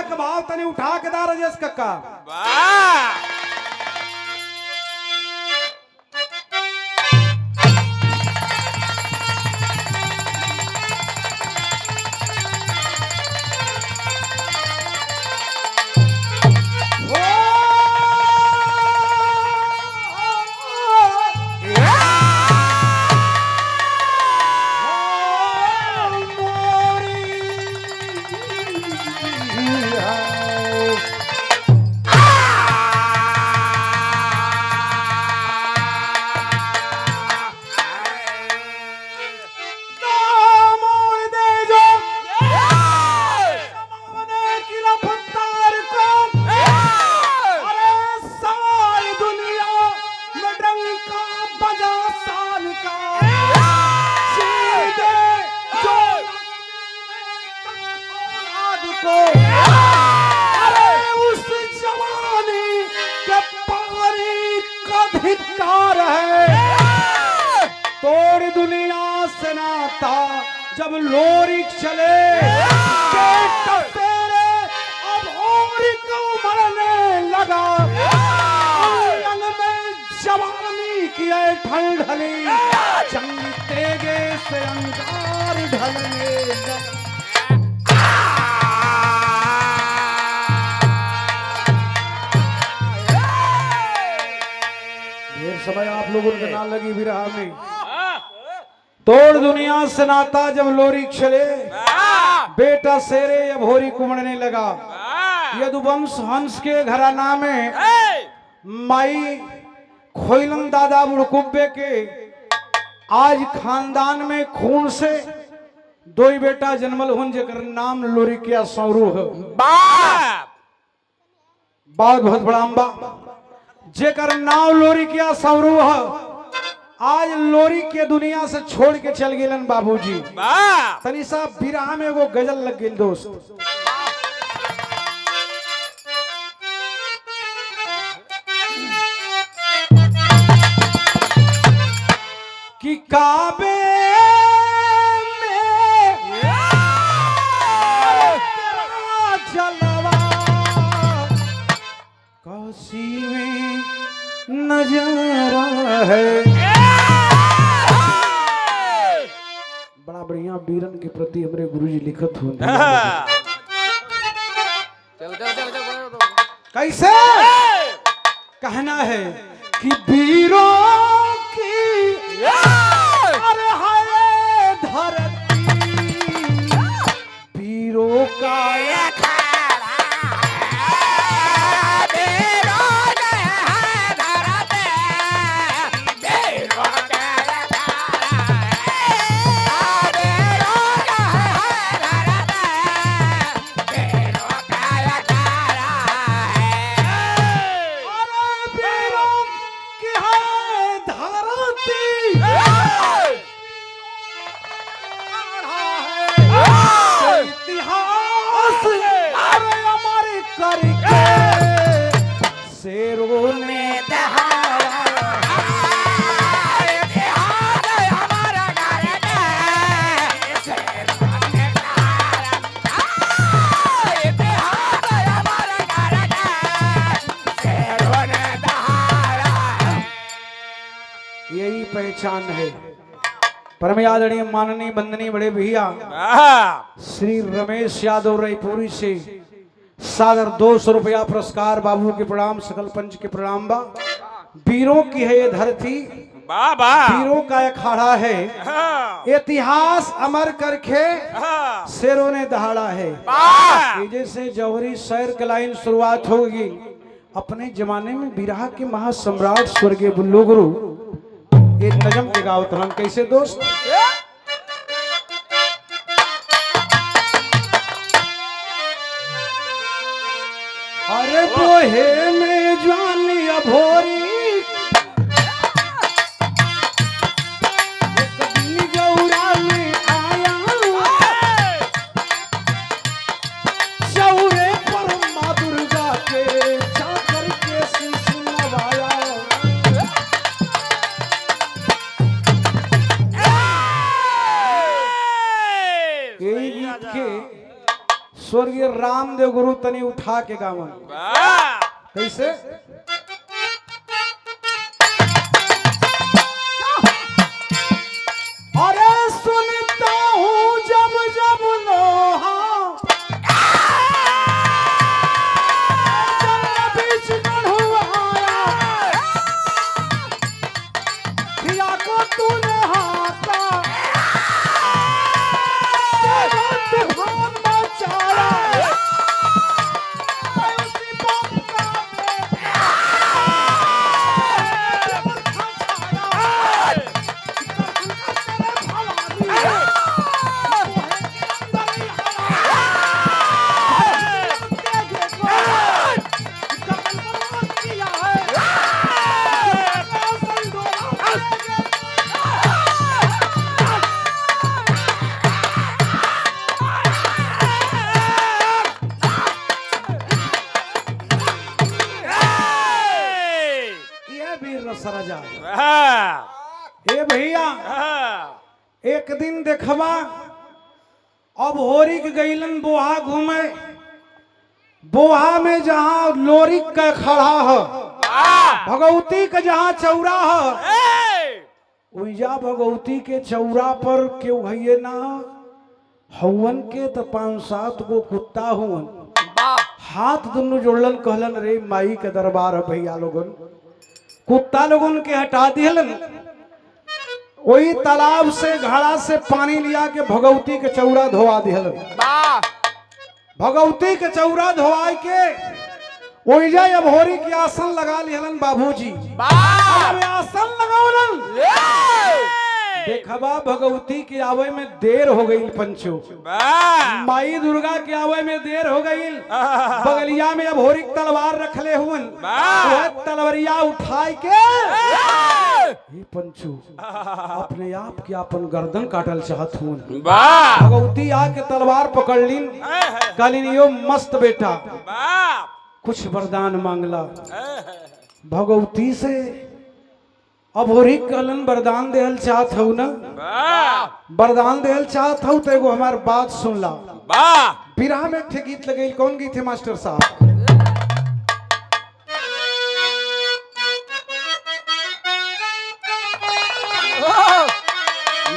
का भाव तने उठा के दा राजेश कक्का। तोड़ दुनिया से नाता जब लोरी चले तेरे अब उम्र को मरने लगा अंग में जवानी की ठंड ढली जंग तेगे से अंगार ढलने लगा। समय आप लोगों के नाम लगी भी रहा में तोड़ दुनिया से नाता जब लोरी चले बेटा शेरे या भोरी कुमड़ने लगा। यदुवंश हंस के घराना में माई खोइलन दादा बुड़कुब्बे के आज खानदान में खून से दो ही बेटा जन्मल हुन जेकर नाम लोरी के सौरू है बहुत बहुत बड़ा अम्बा जेकर नाव लोरी के सौरू है। आज लोरी के दुनिया से छोड़ के चल गेलन बाबूजी। तनी साहब बिरहा में वो गजल लग गई दोस्त कि काबे में जलवा काशी में नजारा है। बड़ा बढ़िया बीरन के प्रति हमारे गुरुजी लिखत हो कैसे कहना है कि बीरों की अरे हाय धरती बीरों का यही पहचान है। परम आदरणीय माननीय बंदनीय बड़े भैया श्री रमेश यादव रायपुरी से सादर 200 रुपया पुरस्कार बाबू के प्रणाम सकल पंच के प्रणाम बा। वीरों की है ये धरती वीरों का अखाड़ा है इतिहास अमर करके शेरों ने दहाड़ा है। जैसे जौहरी शहर की लाइन शुरुआत होगी अपने जमाने में बिरहा के महासम्राट स्वर्गीय बुल्लू गुरु एक नजम के गाओ तलन कैसे दोस्त अरे बोहे में ज्वाली अभोरी गौरा में आया चौरे पर माँ दुर्गा के चाकर के शीश नवाया। स्वर्गीय रामदेव गुरु तनी उठा के गावन कैसे अरे सुनता हूँ जब जब लोहा बीच गढ़वाया किया को तूने हाथा तूफान मचाया उसी बाप का सरजा ए भैया एक दिन देखबा अब होरी के गईलन बोहा घूमे बोहा में जहाँ लोरी का खड़ा है भगवती का जहाँ चौरा है उइजा भगवती के चौरा पर क्यों भैये ना हवन के तो 5-7 गो कुत्ता हुवन हाथ दोनों जोड़लन कहलन रे माई के दरबार है भैया लोगन कुत्ता लोगन के हटा दिहलन वही तालाब से घड़ा से पानी लिया के भगवती के चौरा धोआ दिहलन भगवती के चौरा धोआ के ओइजा अब होरी के आसन लगा लिहलन बाबूजी आसन लगावलन देखबा भगवती के आवे में देर हो गई पंचो माई दुर्गा के आवे में देर हो गई बगलिया में अब होरी तलवार रखले हुन तलवरिया उठाई के पंचो अपने आप के अपन गर्दन काटल चाहत हुन भगवती आके तलवार पकड़ लीन कहलिन यो मस्त बेटा कुछ वरदान मांगला भगवती से अब होरी कहलन वरदान देहल चाहत हूँ ना वरदान देहल चाहत हूँ तो एगो हमार बात सुन ला बिरहा में एक गीत लगे कौन गीत है मास्टर साहब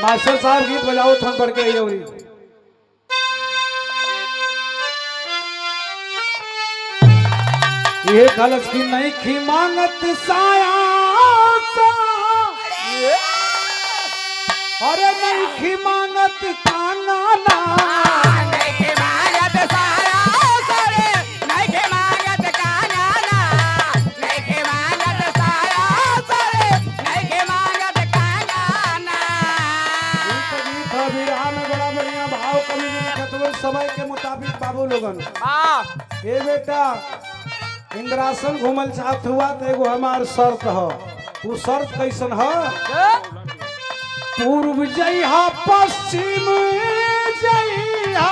मास्टर साहब गीत बजाओ थन पढ़ के होरी ये कलश की नहीं खी मांगत साया अरे नहीं खी मांगत काना ना नहीं खी मांगत साया सरे नहीं खी मांगत काना ना नहीं खी मांगत साया सरे नहीं खी मांगत काना ना गीत विरहा में बड़ा बढ़िया भाव कवि ने लिखत समय के मुताबिक बाबू लोगन ए बेटा इंद्रासन घूमल चाहत हुआ तो एगो हमार शर्त है वो शर्त कैसन है पूर्व जइहा पश्चिम जइहा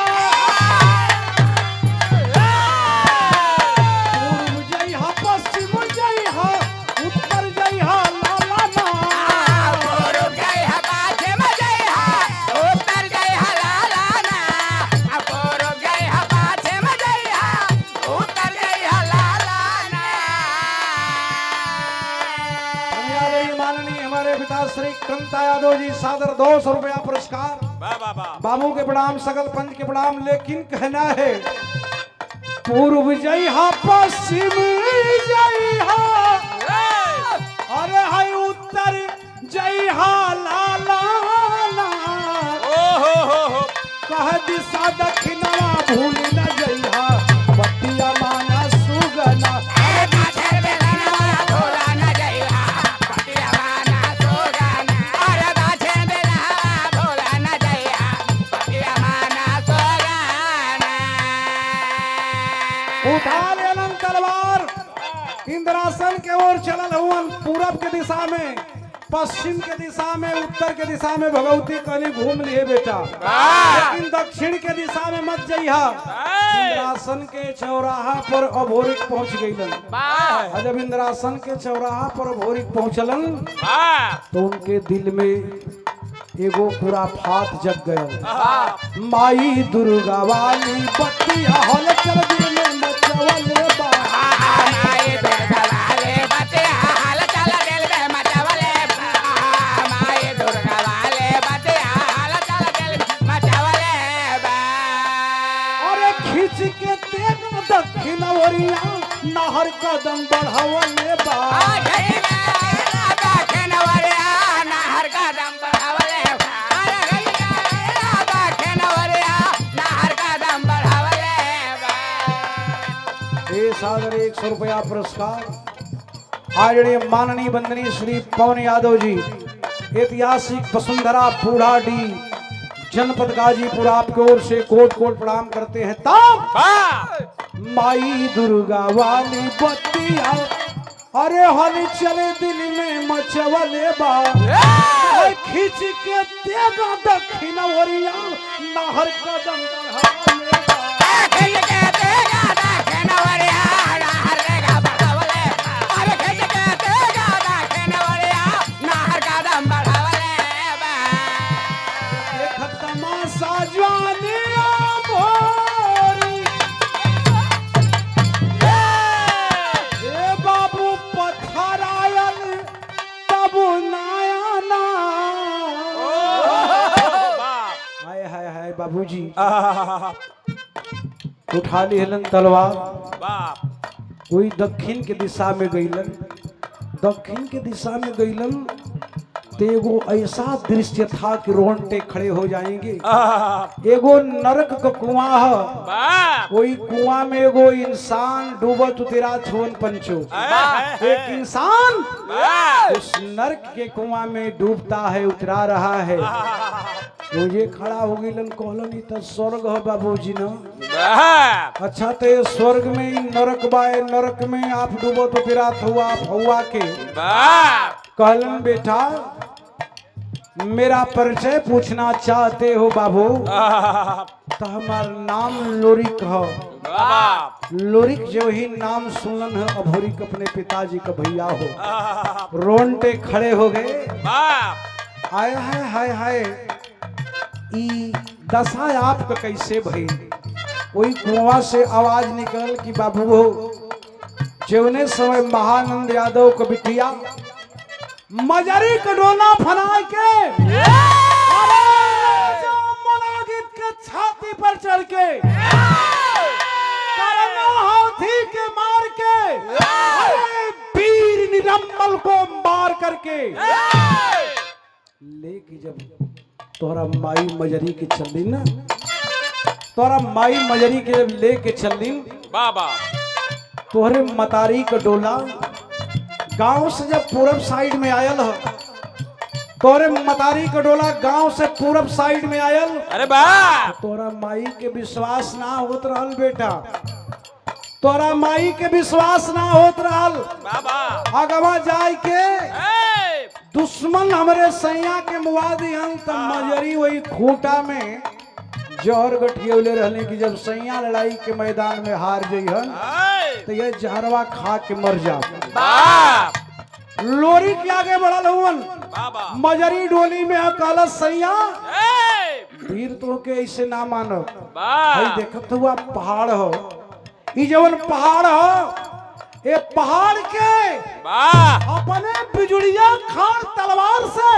पूर्व जइहा पश्चिम जइहा उत्तर जइहा लाला ना पूर्व जइहा पश्चिम जइहा उत्तर जइहा लाला ना पूर्व जइहा पश्चिम जइहा उत्तर जइहा लाला ना माननीय हमारे पिता श्री कांता यादव जी सादर 200 रुपया पुरस्कार बाबू के प्रणाम सकल पंच के प्रणाम लेकिन कहना है पूर्व जइहा पश्चिम जइहा अरे है उत्तर जइहा लाला कह दिशा दक्षिणवा भूल न जइहा बतिया माना सुगना तलवार इंद्रासन के ओर चलल हुन पूरब के दिशा में पश्चिम के दिशा में उत्तर के दिशा में भगवती कहली घूम लिए बेटा लेकिन दक्षिण के दिशा में मत जइहा इंद्रासन के चौराहा पर अभोरिक पहुंच गईलन जब इंद्रासन के चौराहा पर अभोरिक पहुंचलन तो उनके दिल में एगो पूरा फात जग गया। माई दुर्गा वाली बत्तिया हल चल दिल में मचवले बा। माई दुर्गा वाले बतिया हाल चल दिल में मचवले बा। माई दुर्गा वाले बतिया हाल चल दिल में मचवले बा। अरे खींच के तेग दक्षिण ओरिया नहर कदम बढ़ावले बा। सागर 100 रुपया पुरस्कार आदरणीय माननीय वंदनीय श्री पवन यादव जी, ऐतिहासिक वसुंधरा बूढ़ाडी जनपद गाजीपुर, आपकी ओर से कोट कोट प्रणाम करते हैं। तब माई दुर्गा वाली बत्तिया अरे हल चले दिल में मचवले बा। खींच के तेगा दक्षिण ओरिया नहर कदम बढ़ावले बा। बाबूजी उठा लिहलन तलवार, कोई दक्षिण के दिशा में गईलन। दक्षिण के दिशा में गईलन तो एगो ऐसा दृश्य था कि रोंगटे खड़े हो जाएंगे। एगो नरक का कुआं है, कोई कुआं में एगो इंसान डूबत उतरा छोन पंचो। एक इंसान उस नरक के कुआं में डूबता है, उतरा रहा है। मुझे खड़ा हो गईलन, कहलन ई तो स्वर्ग है बाबूजी ना। अच्छा तो ये स्वर्ग में ही नरक बाए, नरक में आप डूबत उतरा हुआ फौआ के। कहलन बेटा मेरा परिचय पूछना चाहते हो बाबू? तो हमार नाम लोरिक हो। लोरिक जो ही नाम सुनलन है अभोरिक अपने पिताजी का भैया हो। रोंटे खड़े हो गए। हाय हाय हाय हाय, ई दशा आपका कैसे भई? कोई कुआं से आवाज निकल कि बाबू हो। जौने समय महानंद यादव का बिटिया मजरी का डोला फना के मोनागित के छाती पर चढ़ के हाथी के मार के वीर निरम्बल को मार करके लेके जब तोरा माई मजरी के चली ना, तोरा माई मजरी के जब लेके चली बाबा, तोहरे मतारी का डोला गांव से जब पूरब साइड में आयल हो, तोरे मतारी का डोला गांव से पूरब साइड में आयल। अरे बा तोरा माई के विश्वास ना होत रहल बेटा, तोरा माई के विश्वास ना होत रहल बाबा। अगवा जाय के दुश्मन हमरे सैया के मुआ दिहन त मजरी वही खूंटा में जहर गठियौले रहने की जब सैया लड़ाई के मैदान में हार जइहन तो ये जहरवा खा के मर जा। लोरी के आगे बढ़ल हुवन, मजरी डोली में कहल सैया वीर तो के ऐसे ना मानो। भाई देखत हुआ पहाड़ हो, ई जवन पहाड़ हो, ये पहाड़ के अपने बिजुड़िया खान तलवार से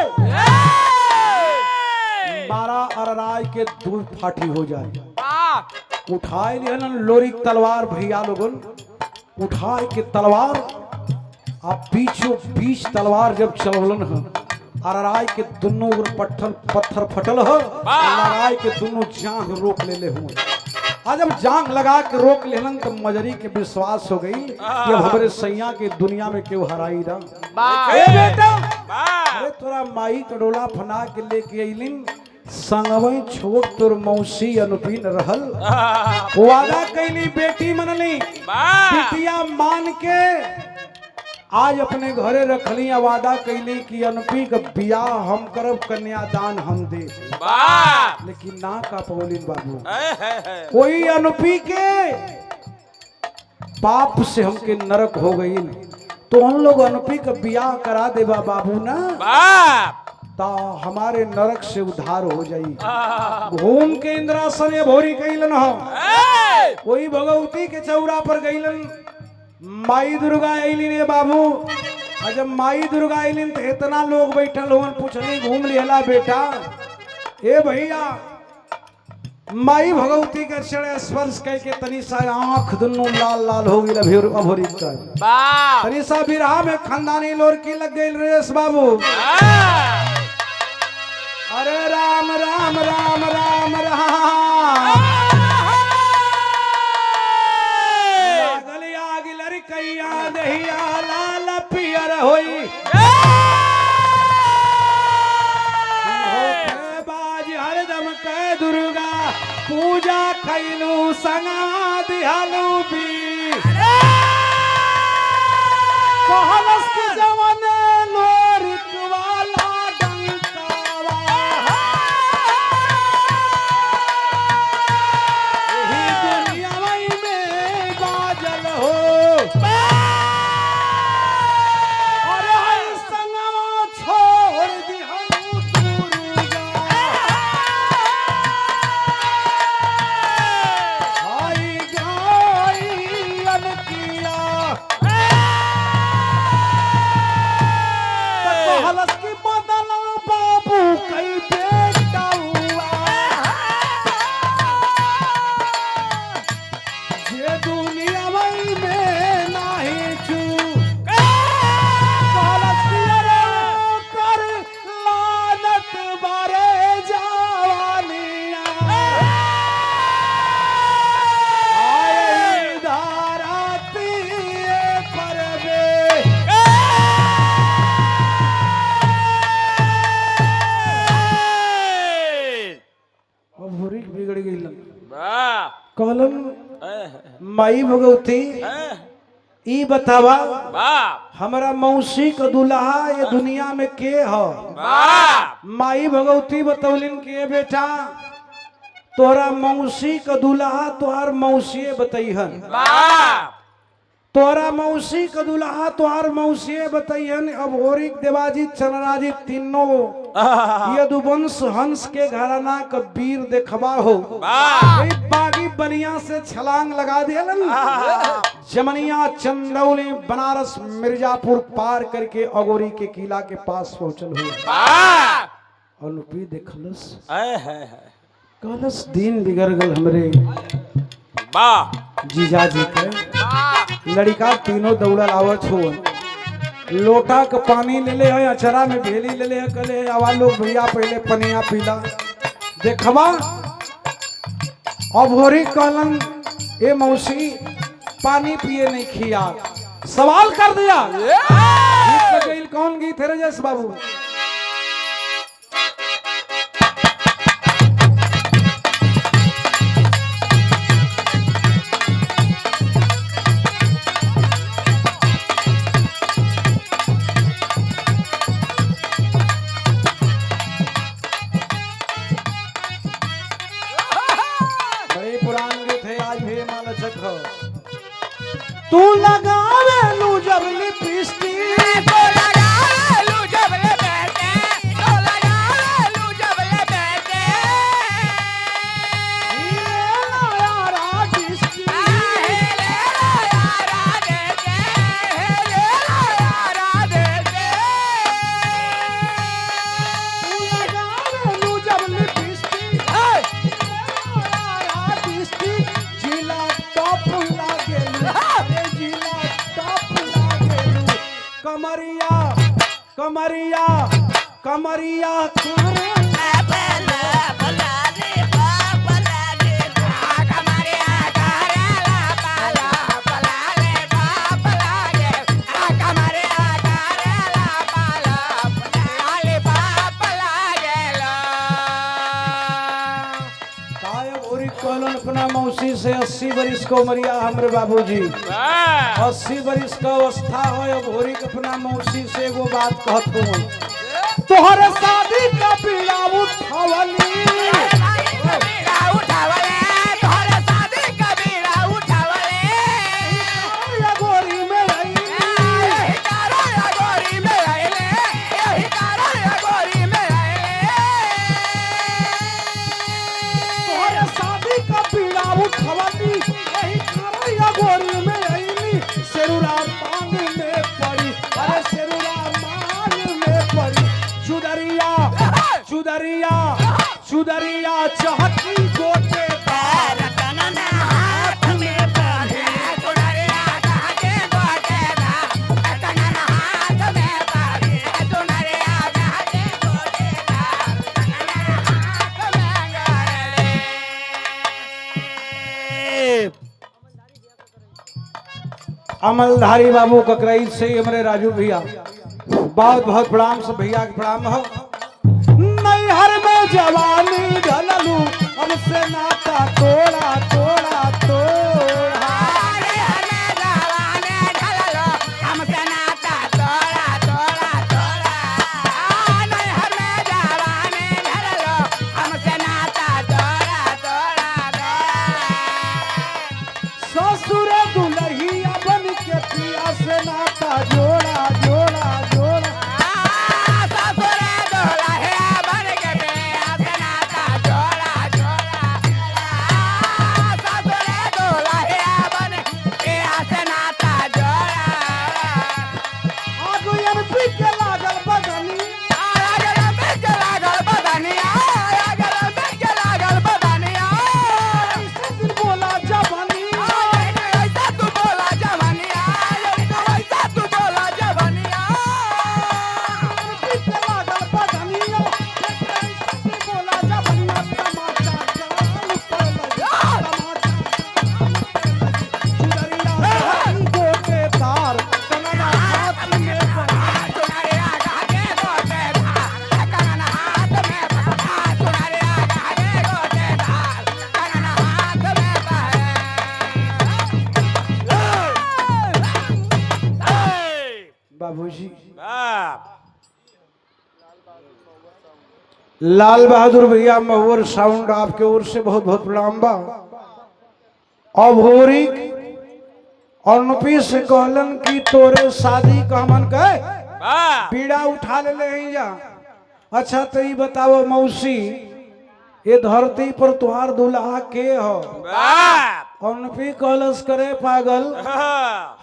मारा अरराय के दूर फाटी हो जाए। उठाए लिहन लोरी तलवार भैया लोगन, उठाए के तलवार आप बीचों बीच तलवार जब चलवलन है, अरराय के दोनों पत्थर फटल है, अरराय के दोनों जांग रोक ले हुए। आज जब जांग लगा के रोक लेलन तो मजरी के विश्वास हो गई कि हमारे सैया के दुनिया में क्यों हराई ना। बेटा अरे तोरा माई कडोला फना के लेके अइलिन, संगवई छोट तोर मौसी अनुपीन रहल, वादा कैली बेटी मनली, बिटिया मान के आज अपने घरे रखली। वादा कैली कि अनुपी का बियाह हम करब, कन्यादान हम दे। लेकिन ना का पौलिन बाबू, कोई अनुपी के पाप से हमके नरक हो गई तो हम लोग अनुपी का बियाह करा देबा बाबू ना। ता हमारे नरक से उद्धार हो जाई। घूम के इंद्रासन ये भोरी कैलन हो, कोई भगवती के चौरा पर गईलन, माई दुर्गा अलिन ये बाबू। और जब माई दुर्गा अलिन तो इतना लोग बैठल होन, पूछली घूम लिहला बेटा। ए भैया माई भगवती के चरण स्पर्श करके तनी सा आंख दुनू लाल लाल हो गई अभोरी तनी सा बिरहा में खानदानी लोरकी लग गई रेस बाबू। अरे राम राम राम राम राम लागल आग लड़कैया दहिया लाल पियर होई बाज हरदम के दुर्गा पूजा कैलू संगा दिहालू भी कहलस के जवन लोरिक वाला डंकावा यही दुनिया में बाजल हो। अरे संगवा छोड़ दिहालू दुर्गा आई गाई अनकिया हलस की बदल बाबू कई बेटा हुआ ये दुनिया में नहीं छू हलस की कर लानत बारे जवानिया आए धाराती पर भोरी बिगड़ गई कहलन माई भगवती ई बतावा हमारा मौसी का दुल्हा ये दुनिया में के हो। माई भगवती बतौलिन के बेटा तोरा मौसी का दुल्हा तोहार मौसिए बतैहन, तोरा मौसी का दुल्हा तोहार मौसिए बतैहन। अब होरिक देवाजी चनराजी तीनों यदुवंश हंस के घराना का वीर देखबा हो। बागी बनिया से छलांग लगा दिलन, जमनिया चंदौली बनारस मिर्जापुर पार करके अगोरी के किला के पास पहुंचल हुआ। अनुपी देखलस कहलस दिन बिगड़ गल हमरे जीजाजी के लड़का तीनों दौड़ल आवत हो, लोटा का पानी ले ले है, अचरा में भेली ले ले कले आवा लोग भैया पहले पनिया पीला देखबा। अब होरी कहलन ए मौसी पानी पिए नहीं खिया, सवाल कर दिया। गीत गईल कौन गीत है रजस बाबू? तू लगावे लू जब लिपस्टिक, तो लगावे लू जब ले बैठे, तो लगावे लू जब ले बैठे, ले लो यारा डिस्की, ले लो यारा देते, ले लो यारा देते। तू लगावे लू जब लिपस्टिक, ले लो यारा डिस्की, जिला टॉप लागे कमरिया कमरिया कमरिया बला बला रे बला रे कमरिया करेला बला बला रे बला रे कमरिया करेला बला रे बला रे। कायब और कॉलन अपना मौसी से 80 बरिस को मरिया हमरे बाबूजी 80 बरिस का अवस्था हो। अब होरी अपना मौसी से वो बात कहत हो, तोहरे शादी का पीड़ा उठावली, गोरी में गोरी में उठवानी यही करैया गोरी में आईनी सेरुरा मांग में पड़ी अरे सेरुरा मांग में पड़ी चुदरिया चुदरिया चुदरिया चहकी गोटे तार कनना हाथ में बांधे चुनरिया चहके गोटे तार कनना हाथ में बांधे चुनरिया चहके गोटे तार कनना हाथ में गड़े अमलधारी बाबू ककरई से हमारे राजू भैया बहुत बहुत प्रणाम सब भैया के प्रणाम हो नैहर में जवानी ढललू हमसे नाता तोड़ा तोड़ा तोड़ा अरे हमें जवाने ढललो हमसे नाता तोड़ा तोड़ा तोड़ा नहीं हमें जवाने ढललो हमसे नाता तोड़ा तोड़ा तोड़ा ससुर दुल्हिया बन के पिया से नाता जोड़ा जोड़ा जोड़ा ससुरे दुल्हे बन के पिया से नाता जोड़ा जोड़ा ससुरे दुल्हे बन के पिया से नाता जोड़ा आगो एमपी के लागल बदनी आगल में के लागल बदनिया आगल में के लागल बदनिया ऐसे दिल बोला जवानी ऐसा तू बोला जवानिया ऐसा तू बोला जवानिया एमपी के लागल बदनिया ऐसे दिल बोला जवानिया टमाटर जान पर लगा टमाटर गोटे तार कनना हाथ में पड़ी चुनरिया गाके गोटे धार कनना हाथ में पकड़ा चुनरिया गाके गोटे धार कनना हाथ में पकड़े बाबूजी लाल बहादुर भैया महुवर साउंड आपके ओर से बहुत बहुत प्रणाम बा अभोरी और नुपी से कहलन कि तोरे शादी का मन कहे पीड़ा उठा ले ही जा अच्छा तो ये बताओ मौसी ये धरती पर तुहार दुल्हा के हो और नुपी कहलस करे पागल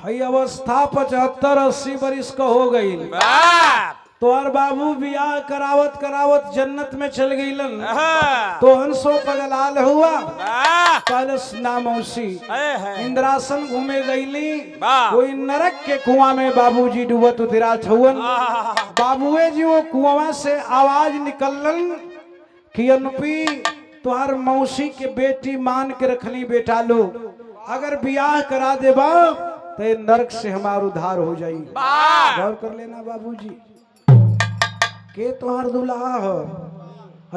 हई अवस्था 75-80 बरिस का हो गई तोहर बाबू बियाह करावत करावत जन्नत में चल गईलन तो हंसो पगलाल हुआ कहलस ना मौसी इंद्रासन घूमे गईली कोई नरक के कुआं में बाबूजी डूबत उतरा छुअन बाबुए जी वो कुआं से आवाज निकलन कि अनुपी तुहार मौसी के बेटी मान के रखली बेटा लो अगर बियाह करा देबा तो नरक से हमार उद्धार हो जाई गौर कर लेना बाबूजी के तोहार दुल्हा हो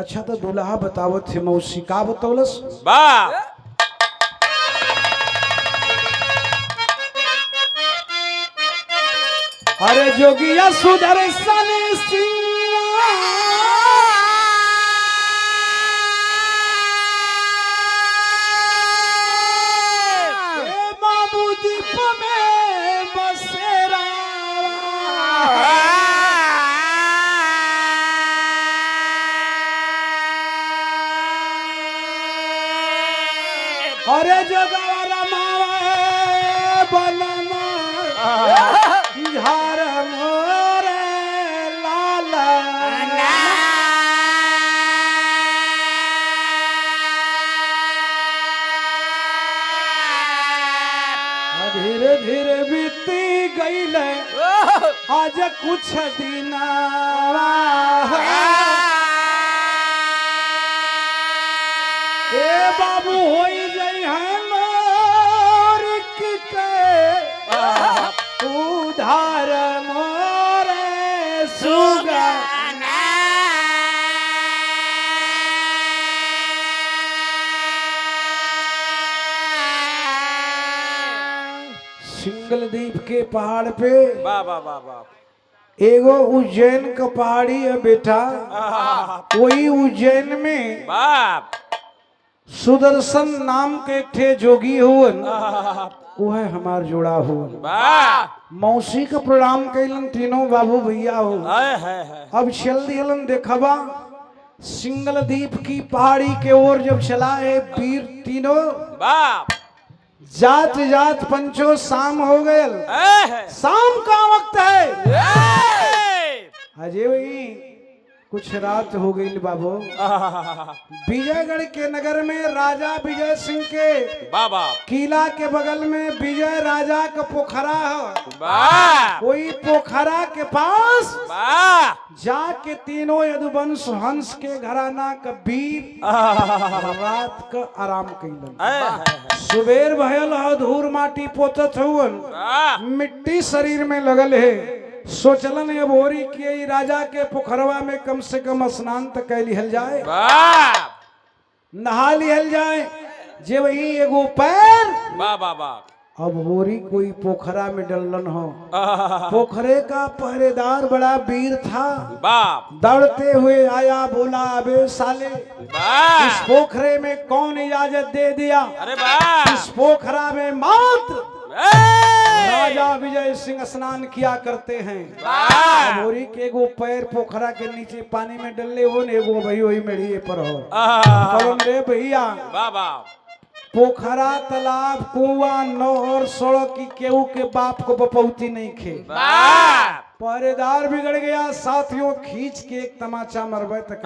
अच्छा तो दुल्हा बतावत थे मौसी का बतौलस अरे जोगिया सुदर्शन सिंह बाबू दीप में बसेरा अरे जगवर मावे बनमा झार मोरे लाला धीरे धीरे बीती गईल आज कुछ दिन ए बाबू हो जाई है उधार मोरे सुगा सिंगल द्वीप के पहाड़ पे एगो उज्जैन का पहाड़ी है बेटा वही उज्जैन में सुदर्शन नाम के एक ठे जोगी हुवन वो है हमार जोड़ा हुवन मौसी का प्रणाम कैलन तीनों बाबू भैया हो अब चल दिलन देखबा सिंगल द्वीप की पहाड़ी के ओर जब चला है वीर तीनों बाप जात जात पंचो शाम हो गए। शाम का वक्त है। अजय भाई कुछ रात हो गई बाबू। विजयगढ़ के नगर में राजा विजय सिंह के बाबा किला के बगल में विजय राजा का पोखरा है। बा कोई पोखरा के पास बा जाके तीनों यदुवंश हंस के घराना का वीर रात का आराम कैलन। सुबेर भयल ह धूर माटी पोतत हुवन मिट्टी शरीर में लगल है। सोचलन ये बोरी के राजा के पोखरवा में कम से कम स्नान तक कर लिहल जाए, नहा लिहल जाए। जे वही एगो पैर बा अब होरी कोई पोखरा में डलन हो। पोखरे का पहरेदार बड़ा वीर था। बाप दौड़ते हुए आया बोला अबे साले इस पोखरे में कौन इजाजत दे दिया? अरे बा इस पोखरा में मात्र राजा विजय सिंह स्नान किया करते हैं। होरी के एगो पैर पोखरा के नीचे पानी में डले हो ने एगो भई वही मेढ़ी पर हो। कौन रे भैया बाबा पोखरा तालाब कुआं नहर सड़क की केहू के बाप को बपौती नहीं खे। पहरेदार बिगड़ गया। साथियों खींच के एक तमाचा मरबे तक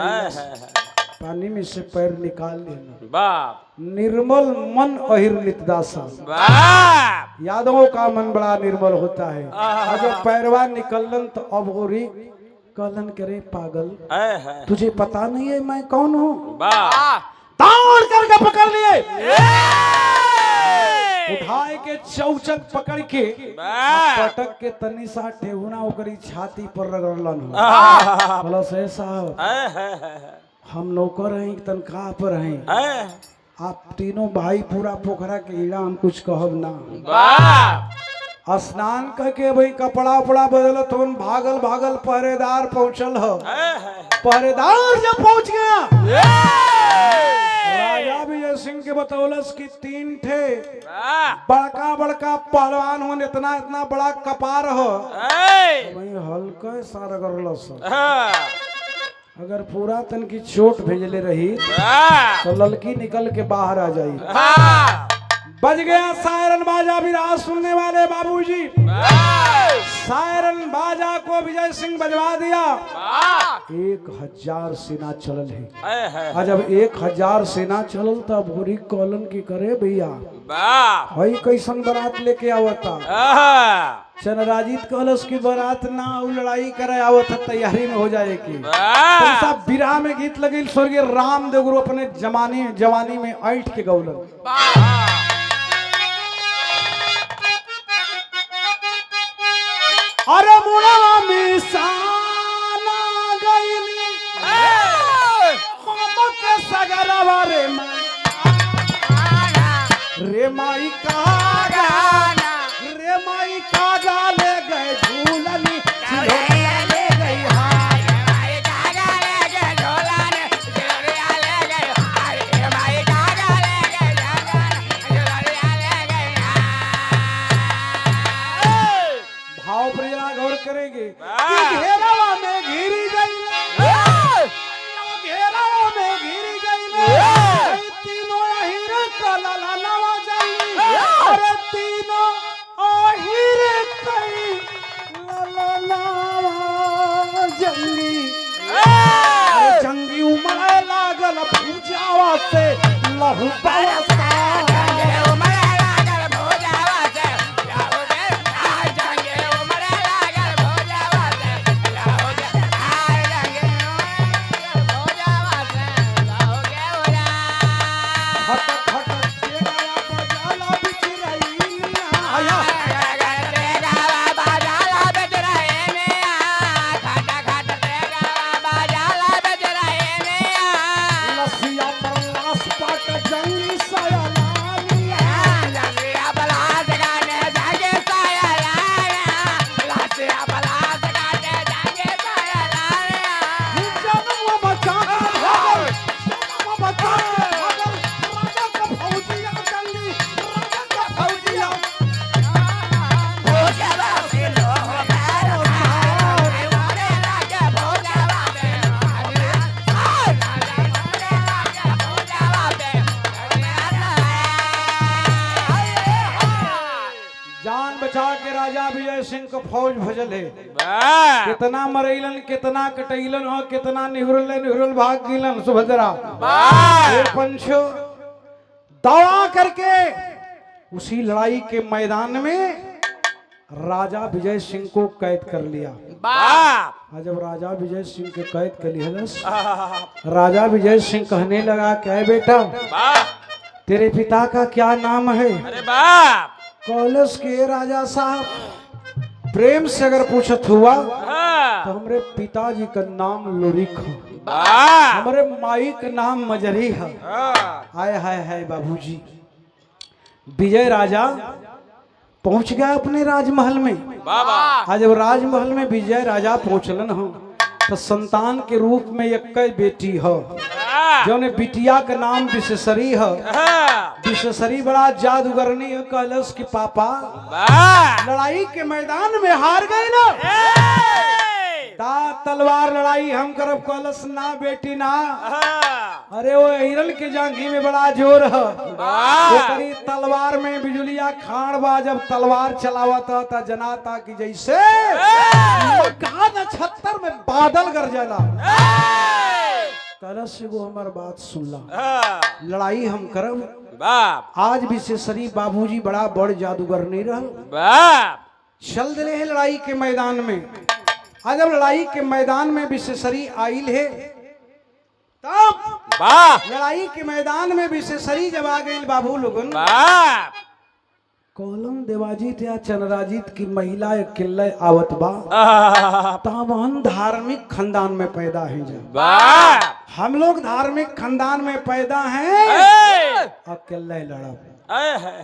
पानी में से पैर निकाल लेना। बाप निर्मल मन अहिर नितदासा। बाप यादवों का मन बड़ा निर्मल होता है। और जब पैरवा निकलन तो अब होरी कहलन करे पागल तुझे पता नहीं है मैं कौन हूँ? बाप दौड़ करके पकड़ लिए, उठाए के चौचक पकड़ के पटक के तनी सा ठेहुना ओकरी छाती पर रगड़लन। बोला से साहब हम नौकर हैं तनख्वाह पर हैं। आप तीनों भाई पूरा पोखरा के ईड़ा हम कुछ कहब ना। स्नान करके भाई कपड़ा उपड़ा बदलत हो भागल भागल पहरेदार पहुंचल हो। पहरेदार जब पहुंच गया राजा विजय सिंह के बतौलस की 3 ठे बड़का बड़का पहलवान हो इतना इतना बड़ा कपार हो। वही हल्का सा रगड़लस। अगर पूरा तन की चोट भेजले रही तो ललकी निकल के बाहर आ जाई। बज गया सायरन बाजा विराज सुनने वाले बाबूजी। सायरन बाजा को विजय सिंह बजवा दिया। 1000 सेना चलल है। और जब 1000 सेना चलल तब भूरी कॉलन की करे भैया हई कैसन बारात लेके आवता। चनराजीत कहलस की बारात ना लड़ाई करे आवत तैयारी में हो जाए की। सब विराह में गीत लगे स्वर्गीय रामदेव गुरु अपने जवानी में ऐठ के गौलन। अरे मुड़वा में साना गईली हम के सगरवा रे माई का गाना रे माई का गाले गए झूलनी ले गई भाव प्रिया गौर करेंगे। घेरावा में घिरी गई घेरावा में घिरी गई तीनों अहिर कलला नवा जाई। अरे तीनों अहिर कई ललना जंगी जंगी उमड़े लागल भूजावा से लहू बरसा। जंगी बचा के राजा विजय सिंह को फौज भजल है। वाह कितना मरैलन, कितना कटैलन और कितना निहुरल भाग गिलन सुभद्रा। वाह फिर पंचो दवा करके उसी लड़ाई के मैदान में राजा विजय सिंह को कैद कर लिया। वाह जब राजा विजय सिंह के कैद कर लिया, राजा विजय सिंह कहने लगा, क्या है बेटा, वाह तेरे पिता का क्या नाम है? अरे वाह कॉलेज के राजा साहब, प्रेम से अगर पूछत हुआ हाँ, तो हमारे पिताजी का नाम लोरिक है, वाह हमारे माई का नाम मजरी है। हाँ, हाय हाय हाय बाबूजी। विजय राजा पहुंच गया अपने राजमहल में। वाह वाह आज जब राजमहल में विजय राजा पहुंचलन हो तो संतान के रूप में एक बेटी हो, जो ने बिटिया का नाम विशेषरी है। हाँ, विशेषरी बड़ा जादूगरनी है। कहलस कि पापा वाह लड़ाई के मैदान में हार गए ना, ता तलवार लड़ाई हम करब। कहलस ना बेटी ना, हाँ, अरे वो हिरन के जांघी में बड़ा जोर है, वाह ओकरी तलवार में बिजुलिया खान बा। जब तलवार चलावता था जनाता कि जैसे मक्का नक्षत्र में बादल गरजेला। कहलस से वो हमार बात सुनला, हाँ, लड़ाई हम करब। वाह आज विशेषरी बाबूजी बड़ा बड़ जादूगर नहीं रहल, वाह चल दिले है लड़ाई के मैदान में। आज जब लड़ाई के मैदान में विशेषरी आइल है, तब वाह लड़ाई के मैदान में विशेषरी जब आ गई बाबू लोगन, वाह कॉलम देवाजीत या चंद्राजीत की महिला एक किल्ले आवत बा। तावन धार्मिक खानदान में पैदा है। जब वाह हम लोग धार्मिक खानदान में पैदा हैं, अकेले लड़ब।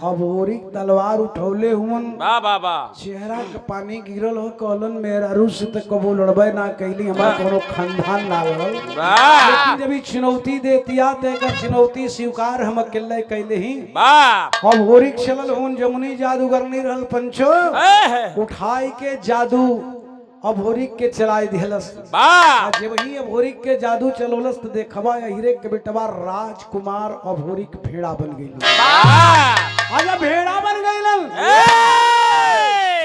अब ओरिक तलवार उठौले हुन, वाह वाह वाह चेहरा के पानी गिरल हो। कहलन मेरा रूस से तो कबो लड़बे ना कैली, हमारा कोनो खानदान ना रहल। वाह लेकिन जब ई चुनौती देतिया तो एकर चुनौती स्वीकार हम अकेले कैले ही। वाह अब ओरिक चलल हुन, जमुनी जादूगर नहीं रहल पंचो, उठाई के जादू अभोरिक के चलाई दिहलस। वाह जब ही अभोरिक के जादू चलोलस तो देखबा हीरे के बेटवा राजकुमार अभोरिक भेड़ा बन गई। आज भेड़ा बन गई।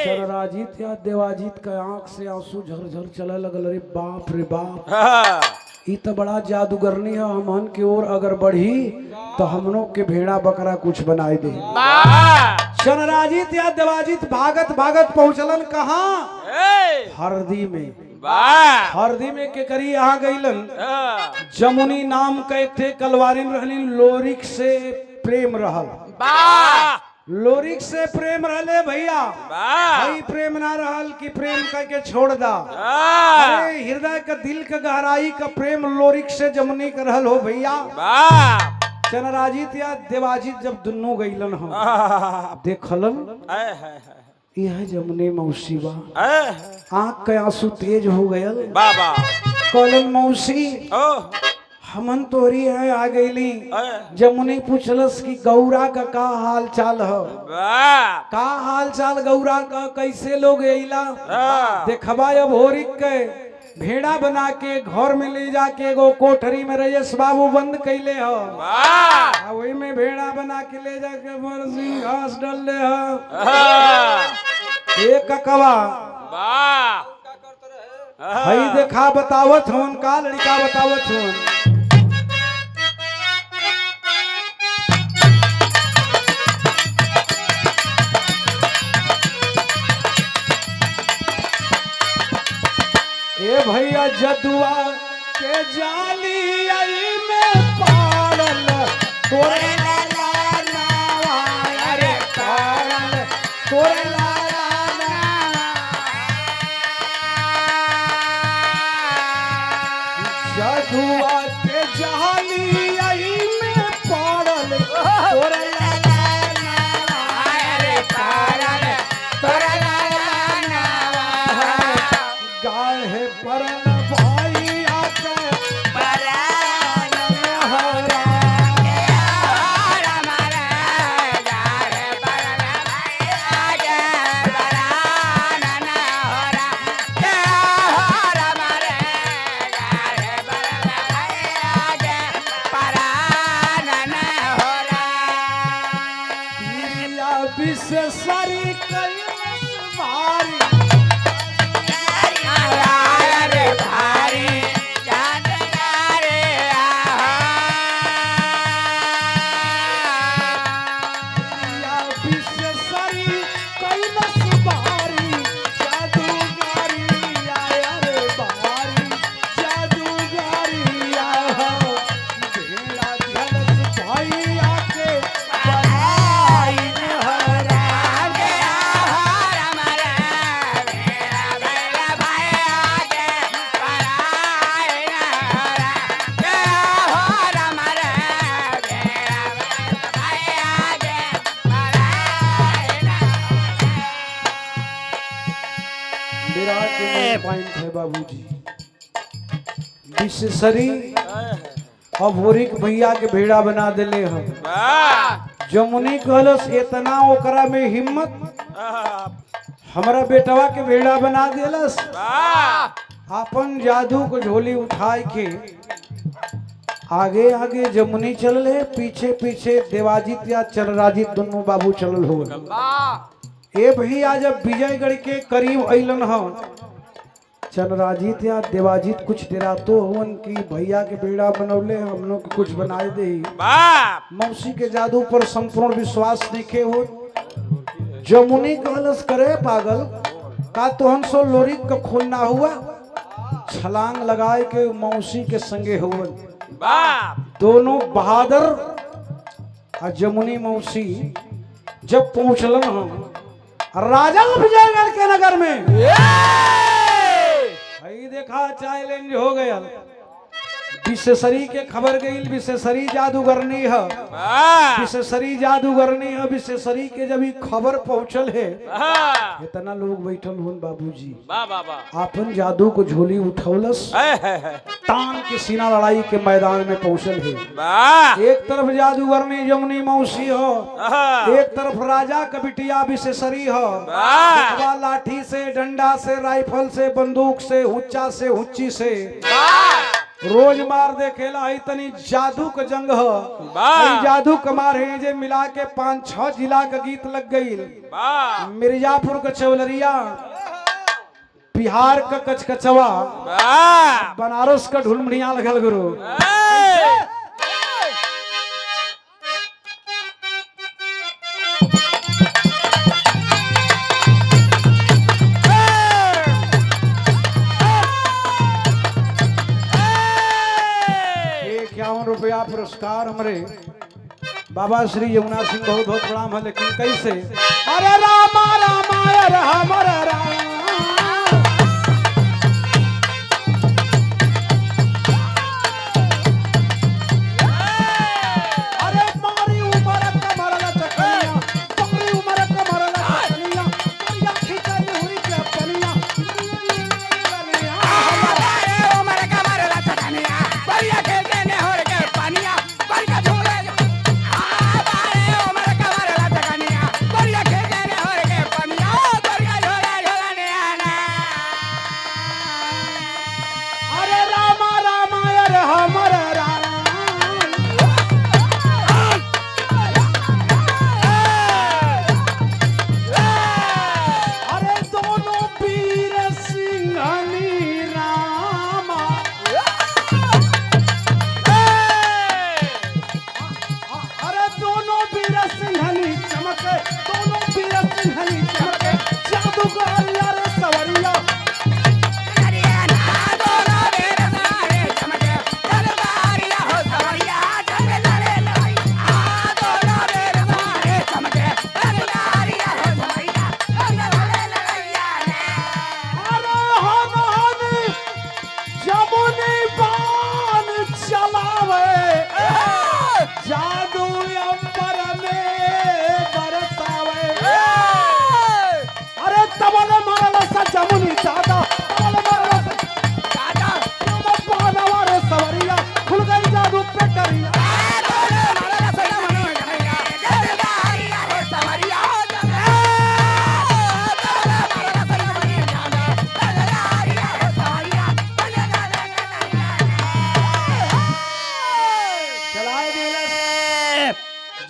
चरराजीत या देवाजीत का आंख से आंसू झरझर चले लगल। अरे बाप रे बाप, ई तो बड़ा जादूगरनी है। हमन की ओर अगर बढ़ी तो हमनों के भेड़ा बकरा कुछ बनाए दे। चरराजीत या देवाजीत भागत भागत पहुंचलन कहाँ? हरदी में। हरदी में के करी यहाँ गईलन। जमुनी नाम का एक थे कलवारिन रहली, लोरिक से प्रेम रहल। लोरिक से प्रेम रहले भैया, भाई प्रेम ना रहल कि प्रेम करके छोड़ दा। अरे हृदय का दिल का गहराई का प्रेम लोरिक से जमुनी का रहल हो भैया। चनराजीत या देवाजीत जब दुनू गईलन हो देखलन, यह जमुनी मौसी बा। आँख के आंसू तेज हो गयल। कहलन मौसी हमन तोरी है आ गईली। जमुनी पूछलस कि गौरा का हाल चाल है? का हाल चाल गौरा का, कैसे लोग अइला? देखबा अब होरिक के भेड़ा बना के घर में ले जाके एगो कोठरी में रजस बाबू बंद कैले हो। वही में भेड़ा बना के ले जाके बरसिंग घास डाल ले एक ककवा हई देखा बतावत होन का लड़का बतावत होन। ए भैया जदुआ के जाली आई में पाड़ल तोरे लाला नावा रे पाड़ल तोरे लाला जदुआ के जाली आई में पाड़ल तोरे लाला नावा रे पाड़ल तोरे लाला नावा गाढ़े परन भाई आके परान हरा विशेषरी भारी रे भारी जादूगारी या विशेषरी कैलस भारी जादूगारी आया रे भारी जादूगारी आया भेड़ा झलस भैया के बनाई हरा विराट में पॉइंट है बाबूजी विशेषरी अभोरिक भैया के भेड़ा बना देले हम जमुनी कहलस इतना ओकरा में हिम्मत हमारा बेटवा के भेड़ा बना देलस अपन जादू को झोली उठाए के आगे आगे जमुनी चल पीछे पीछे देवाजित या चरराजित दोनों बाबू चलल हो ए भैया जब विजयगढ़ के करीब अलन हम चरराजित या देवाजित कुछ डेरा तो हुन की भैया के बेड़ा बनौले हम लोग कुछ बनाए दे मौसी के जादू पर संपूर्ण विश्वास देखे हो जमुनी कहलस करे पागल का तोहन सो लोरी का खून ना हुआ छलांग लगाए के मौसी के संगे हुआ दोनों बहादुर और जमुनी मौसी जब पहुंचलन हम राजा विजयगढ़ के नगर में देखा चैलेंज हो गया विशेषरी के खबर गई विशेषरी जादूगरनी है विशेषरी जादूगरनी है विशेषरी के जब खबर पहुंचल है इतना लोग बैठल हुन बाबूजी अपन जादू को झोली उठौलस तान के सीना लड़ाई के मैदान में पहुंचल है एक तरफ जादूगरनी जमुनी मौसी हो एक तरफ राजा कबिटिया विशेषरी हो लाठी से डंडा से राइफल से बंदूक से हुच्चा से हुच्ची से रोज मार देखेला तनी जादू का जंग है जादू कमार है जे मिला के 5-6 जिला का गीत लग गई मिर्जापुर का चौलरिया बिहार का कचकचवा बनारस का ढुलमड़िया लगल गुरु रुपया पुरस्कार हमारे बाबा श्री यमुना सिंह बहुत बहुत प्रणाम है लेकिन कैसे अरे रामा रामाय राम राम अरे मारी उमर कमर लचकनिया मारी उमर कमर लचकनिया या खिचड़ी हुई के पनिया उमर कमर लचकनिया बढ़िया खेलते ने हो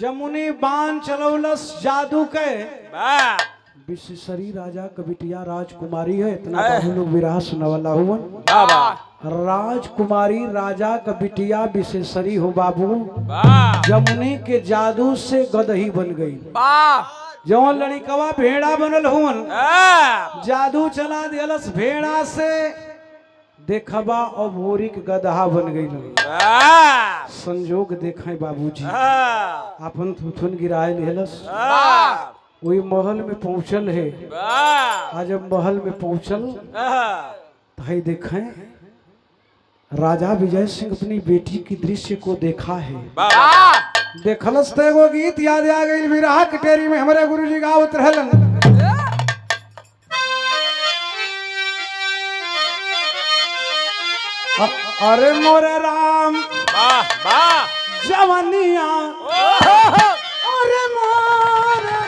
जमुनी बाण चलौलस जादू के विशेषरी राजा का बिटिया राजकुमारी है। इतना बाबू लोग विराह सुना वाला हुआ। वाह राजकुमारी राजा का बिटिया विशेषरी हो बाबू। वाह जमुनी के जादू से गदही बन गई। जौन लड़िकवा भेड़ा बनल हुन जादू चला दिलस भेड़ा से देखबा और भोरी के गदहा बन गई। संजोग देखें बाबूजी अपन थुथुन गिराए लेलस। वही महल में पहुंचल है। आज जब महल में पहुंचल तो देखें राजा विजय सिंह अपनी बेटी की दृश्य को देखा है। देखलस तो एगो गीत याद आ गई विरह कटेरी में हमारे गुरुजी गावत रहलन। अरे मोरे राम जवानिया अरे मोरे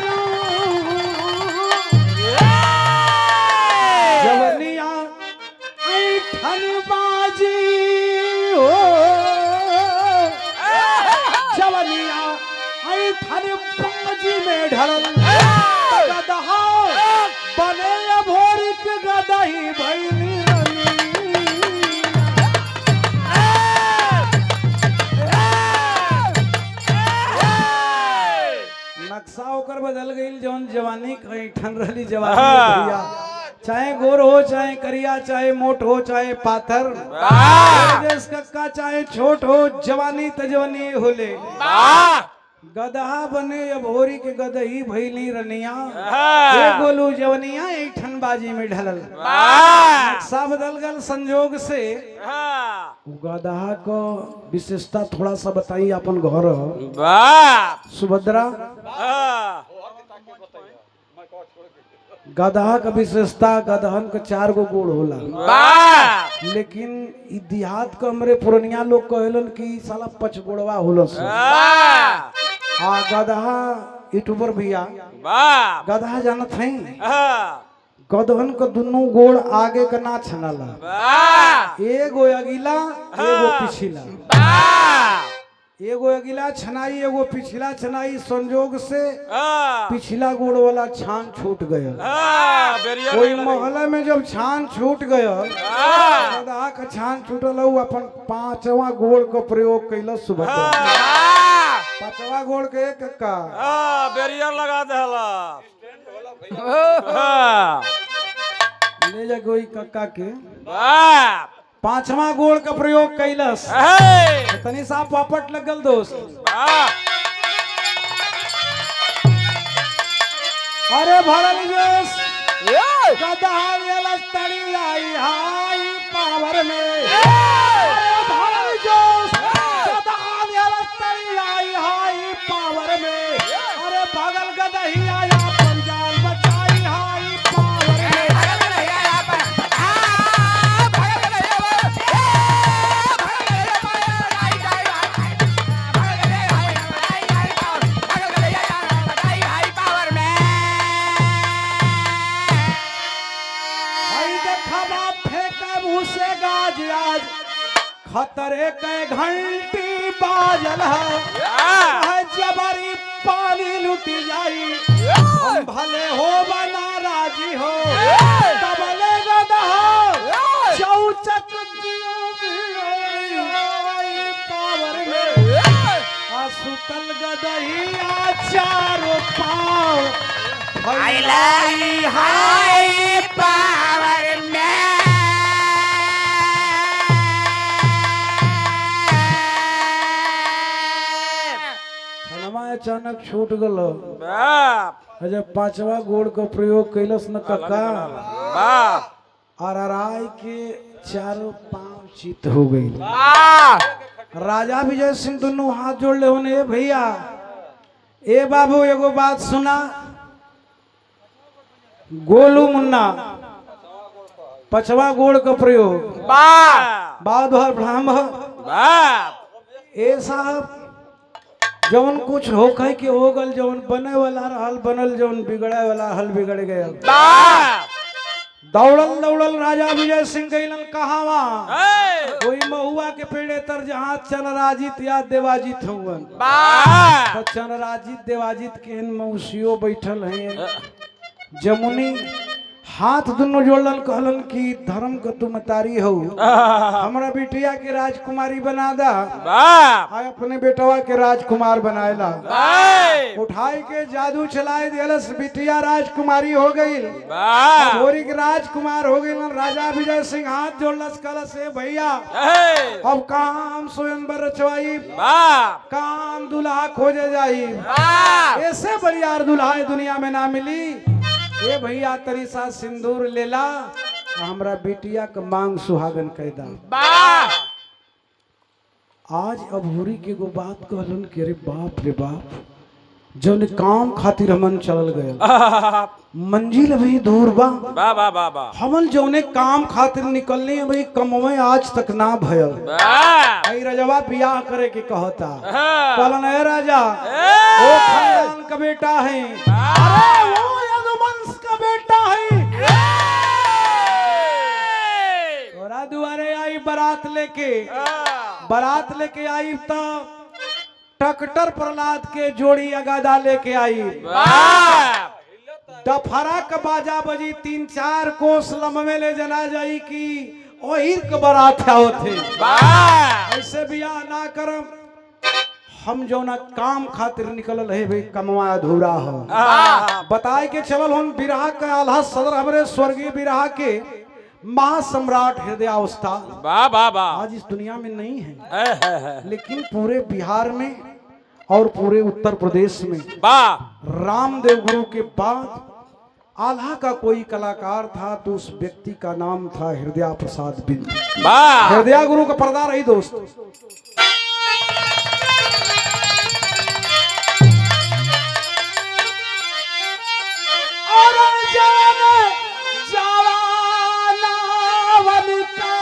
जवानिया ऐठन बाजी हो जवानिया ऐठन बाजी में ढलल गदहा बने भोरी के गदही भैली नक्शा होकर बदल गई। जौन जवानी ठन रही जवानी भैया चाहे गोर हो चाहे करिया चाहे मोट हो चाहे पाथर देश कक्का चाहे छोट हो जवानी तजवानी होले गदहा बने अब होरी के गदही भैली रनिया गोलू जवनिया ऐठन बाजी में ढलल। नक्शा बदल गल संजोग से। गदहा को विशेषता थोड़ा सा बताइए अपन घर सुभद्रा। गदहा का विशेषता गदहन का 4 गो गोड़ होला। लेकिन देहात को हमरे पुरनिया लोग कहलन कि साला 5 गोड़वा होला। गदहा यूट्यूबर भैया गदहा जानत है गदहन का दोनों गोड़ आगे का ना छनाला। एगो अगिला एगो पिछला। एगो अगिला छनाई एगो पिछला छनाई संजोग से पिछला गोड़ वाला छान छूट गया। कोई मोहल्ले में जब छान छूट गया गदहा का छान छूटल अपन 5वां गोड़ का प्रयोग कैल सुभद्रा। 5वां गोड़ के एक का बैरियर लगा देला ले जा कोई कक्का के 5वां गोड़ का प्रयोग कैलस। तनी सा पापट लगल दोस्त। अरे भरल जोश गदहा लेलस तड़ी आई हाई पावर में। अरे भरल जोश गदहा लेलस तड़ी आई हाई पावर में। अरे भगल गदही आया पंजाल बचाई हाई पावर में। खतरे के घंटी बाजल है जबरी पानी लुटी जाई। हम भले हो बना राजी हो तबले गदहा चौचक पावर में। सुतल गदहिया चारों पाँव फैलाई हाय पावर में। अचानक छूट गल। जब 5वां गोड़ का प्रयोग कैलस न कक्का और के 4 पांव चित हो गई। राजा विजय सिंह दोनों हाथ जोड़ ले होने भैया ए बाबू एगो बात सुना। गोलू मुन्ना 5वां गोड़ का प्रयोग बाद भर ब्राह्मण ए साहब जवन कुछ हो कह के हो गल जवन बने वाला रहल बनल जवन बिगड़े वाला हल बिगड़ गया। दौड़ल दौड़ल राजा विजय सिंह गईलन कहावा कोई महुआ के पेड़े तर जहाँ चनराजित या देवाजित हुआ तो चनराजित देवाजित के मौसियों बैठल हैं जमुनी हाथ दोनों जोड़लन कहलन कि धर्म का तुम तारी हो, हमरा बिटिया के राजकुमारी बना दा। वाह आय अपने बेटवा के राजकुमार बनाएला, वाह उठाई के जादू चलाए दिलस, बिटिया राजकुमारी हो गई, वाह होरी के राजकुमार हो गई। राजा विजय सिंह हाथ जोड़लस कलस से भैया अब काम स्वयंवर रचवाई, वाह काम दुल्हा खोजे जाई, वाह ऐसे बढ़िया दुल्हा दुनिया में ना मिली। ए भैया तरी सा सिंदूर लेला, हमरा बिटिया का मांग सुहागन कैदा। वाह आज अब होरी के गो बात कहलन कि अरे बाप रे बाप, जौन काम खातिर हमन चलल गए, मंजिल अभी दूर बा, वाह वाह वाह वाह हमन जौने काम खातिर निकलने भाई कमवे आज तक ना भयल। भाई रजवा बियाह करे के कहता, कहलन ए राजा वो खानदान का बेटा है, अरे वो यदुवंश का बेटा है, तोरा दुआरे आई बारात लेके, बारात लेके आई तो ट्रैक्टर प्रहलाद के जोड़ी अगादा लेके आई, डफरा का बाजा बजी 3-4 कोस लम्बे ले जना जाई कि ओहिर के बारात होते। ऐसे बियाह ना करम, हम जो ना काम खातिर निकलल है भाई कमवा अधूरा हो। बताए के चलल हम बिरहा के आल्हा सदर हमरे स्वर्गीय बिरहा के महासम्राट हृदयावस्था वाह वाह वाह आज इस दुनिया में नहीं है, लेकिन पूरे बिहार में और पूरे उत्तर प्रदेश में वाह रामदेव गुरु के बाद आल्हा का कोई कलाकार था तो उस व्यक्ति का नाम था हृदय प्रसाद बिंद। वाह हृदय गुरु का पर्दा रही दोस्त। और जाने जवाना बन के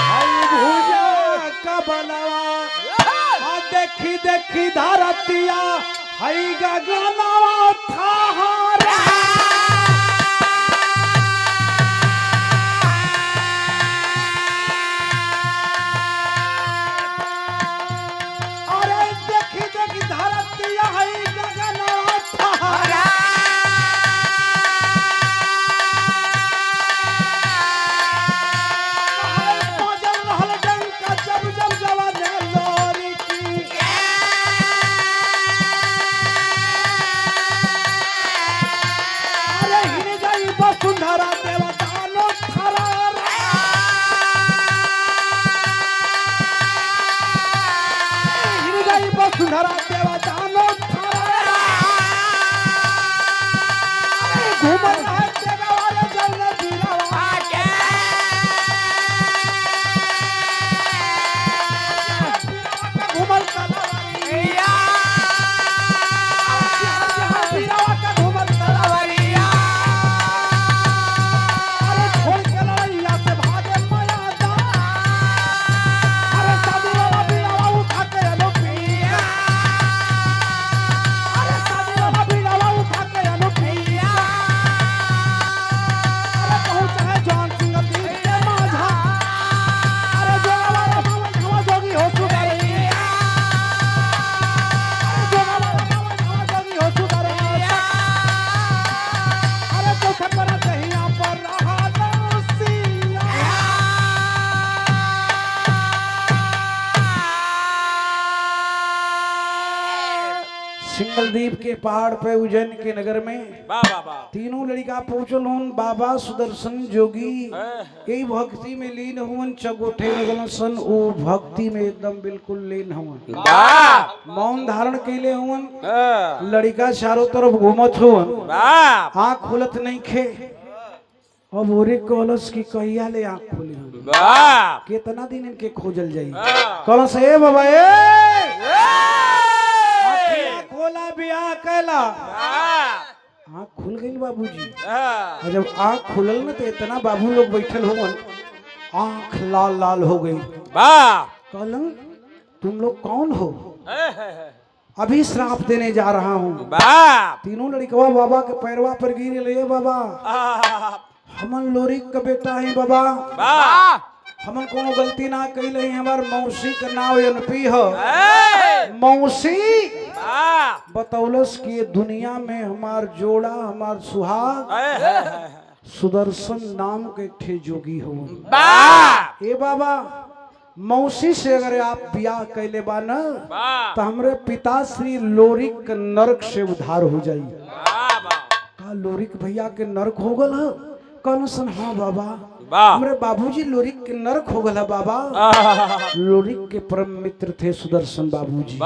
हई भुजा का बनवा, देखी देखी धरतिया हई गगनवा था हरा। अरे देखी देखी धरतिया हई गगनवा था हरा। बजल रहल डंका जब जब जवाने लोरी की, अरे हिन गई वसुंधरा देवतानो थरारा। हिन गई वसुंधरा देवतानो थरारा। अरे घूमल है जगवारे जौने बीरवा के, घूमल तलवरिया, जहाँ बीरवा का घूमल तलवरिया। अरे छोड़ के लड़ैया से भागे मयादा, अरे शादी वाला बीरवा उठा के अनु पिया, अरे शादी वाला बीरवा उठा के अनु पिया। अरे पहुंचा है जॉन सिंह दीप के माझा, अरे जोगा वाला बावन हवा जोगी हो सुधरिया, अरे जोगा वाला बावन हवा जोगी हो सुधरिया। अरे तो खबर दहिया पर रहा नौसिया। सिंगलदीप के पहाड़ पे उज्जैन के नगर में वाह वाह वाह तीनों लड़का पहुंचल हूं। बाबा सुदर्शन जोगी कई भक्ति में लीन हुवन, चगोठे लगल सन ओ भक्ति में एकदम बिल्कुल लीन हुवन, वाह मौन धारण कैले हुवन। लड़का चारों तरफ घूमत हुवन, वाह आँख खुलत नहीं खे। अब ओरे कॉलस की कहिया ले आँख खुली हुई, वाह कितना दिन इनके खोजल जाई। कॉलस ए बाबा ए खोला बियाह कैला, आँख खुल गई बाबूजी। और जब आँख खुलल न तो इतना बाबू लोग बैठल होवन, आँख लाल लाल हो गई। वाह कहलन तुम लोग कौन हो? अभी श्राप देने जा रहा हूँ। वाह तीनों लड़कवा बाबा के पैरवा पर गिर ले, बाबा हमन लोरी का बेटा है बाबा, वाह हमन कोनो गलती ना कैले हमार मौसी का नाम एनपी हो मौसी बतौलस कि ये दुनिया में हमार जोड़ा हमार सुहाग सुदर्शन नाम के ठे जोगी हो ए बाबा मौसी से अगर आप ब्याह कैले बा न तो हमरे पिता श्री लोरिक के नरक से उद्धार हो जाई का लोरिक भैया के नरक हो गल है कौन सन हाँ बाबा हमरे बाबूजी लोरिक के नरक हो गल है बाबा लोरिक के परम मित्र थे सुदर्शन बाबूजी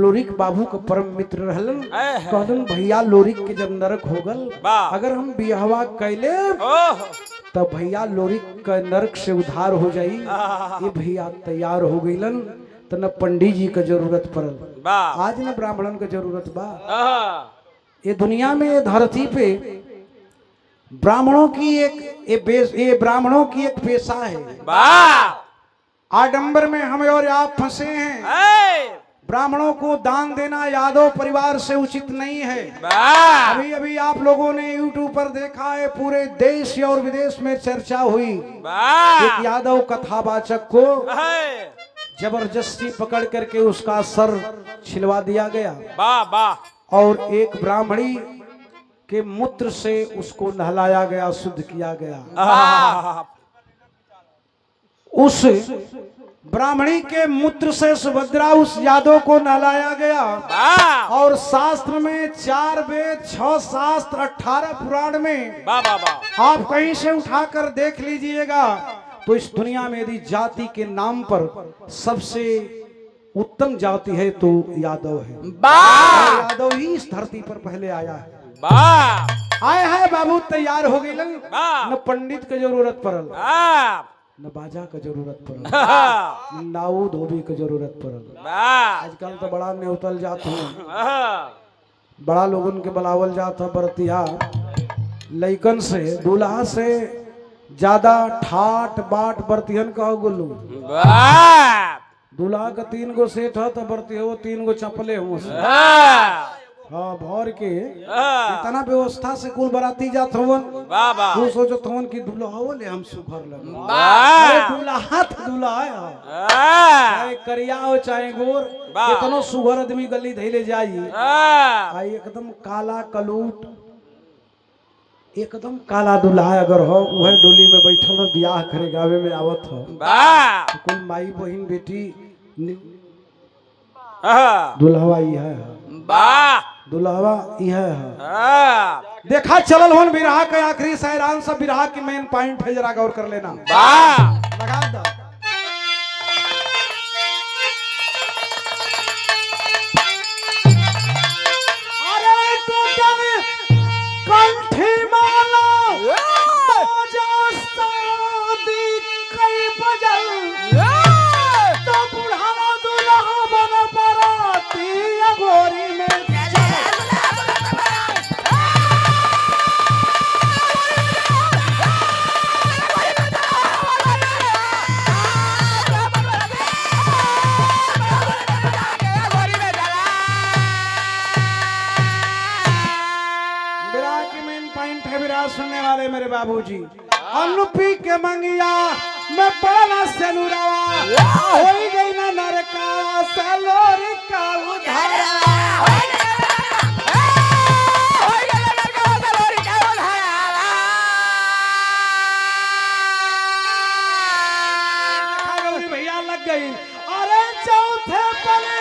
लोरिक बाबू का परम मित्र रहलन कहलन भैया लोरिक के जब नरक हो गल अगर हम बियाहवा कैले तब भैया लोरिक का नरक से उद्धार हो जाई ये भैया तैयार हो गईलन तो न पंडित जी का जरूरत पड़ल आज न ब्राह्मणन का जरूरत बा ये दुनिया में ये धरती पे ब्राह्मणों की ये ब्राह्मणों की एक पेशा है आडंबर में हम और आप फंसे हैं ब्राह्मणों को दान देना यादव परिवार से उचित नहीं है अभी अभी आप लोगों ने YouTube पर देखा है पूरे देश और विदेश में चर्चा हुई एक यादव कथावाचक को जबरदस्ती पकड़ करके उसका सर छिलवा दिया गया और एक ब्राह्मणी के मूत्र से उसको नहलाया गया शुद्ध किया गया उस ब्राह्मणी के मूत्र से सुभद्रा उस यादव को नहलाया गया और शास्त्र में 4 वेद 6 शास्त्र 18 पुराण में आप कहीं से उठाकर देख लीजिएगा तो इस दुनिया में यदि जाति के नाम पर सबसे उत्तम जाति है तो यादव है यादव ही इस धरती पर पहले आया है आए है बाबू तैयार हो गई न पंडित की जरूरत पड़ल न बाजा का जरूरत पड़ल नाऊ धोबी का जरूरत पड़ल आजकल तो बड़ा नेवतल जात हो बड़ा लोगन के बुलावल जात है बरतिया लइकन से दूल्हा से ज्यादा ठाट बाट बरतियन कहो गुल्लू दूल्हा का 3 गो सेठ है तो बरती हो 3 गो चपले हो हाँ भर के इतना व्यवस्था से कुल बराती जात होवन वो सोचत होवन कि दुल्हा ले हम सुघर लगे दूल्हा तो दूल्हा है चाहे करिया हो चाहे गोर कितनो सुघर आदमी गली धैले जाई आई एकदम काला कलूट एकदम काला दूल्हा अगर हो वह डोली में बैठल हो ब्याह करे गावे में आवत हो तो कुल माई बहन बेटी दुल्हवा यह है दुल्हवा यह है देखा चलल होन बिरहा के आखिरी सैरान सब बिरहा की मेन पॉइंट है जरा गौर कर लेना लगा दो अरे तू जब कंठी माला शादी कई बजल तो बुढ़ावा दुल्हा बन बराती अगोरी में सुनने वाले मेरे बाबूजी अनुपी के मंगिया मैं पढ़ना सेनुरावा हो गई ना नरका सलोरी का उधारा भैया लग गई अरे चौथे पले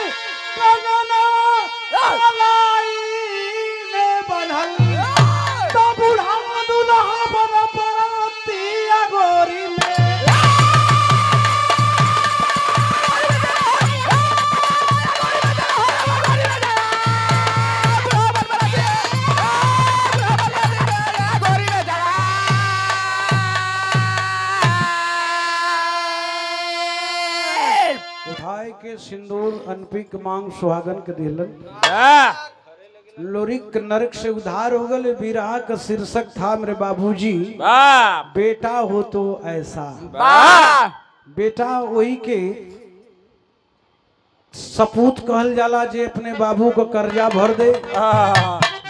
में बंधल तो बुढ़ा दुल्हा बन बराती अगोरी में उठाए के सिंदूर अनपिक मांग सुहागन के दिलन लोरिक नरक से उद्धार हो गए बिरहा का शीर्षक था मेरे बाबूजी बेटा हो तो ऐसा बेटा वही के सपूत कहल जाला जे अपने बाबू को कर्जा भर दे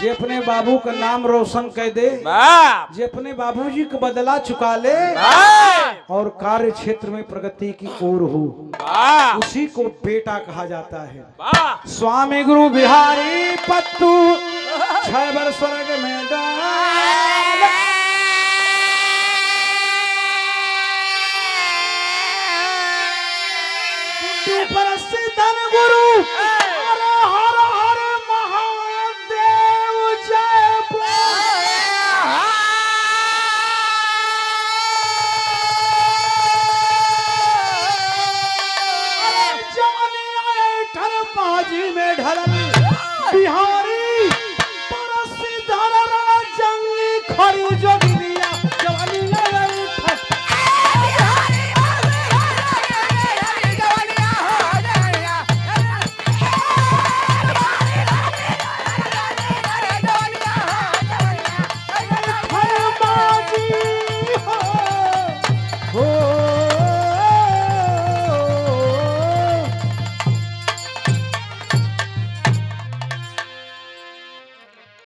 जे अपने बाबू का नाम रोशन कर दे, वाह जे अपने बाबूजी का बदला चुका ले वाह और कार्य क्षेत्र में प्रगति की ओर हो, वाह उसी को बेटा कहा जाता है। वाह स्वामी गुरु बिहारी पत्तू 6 वर्ष स्वर्ग में डाल। परस्ते धन गुरु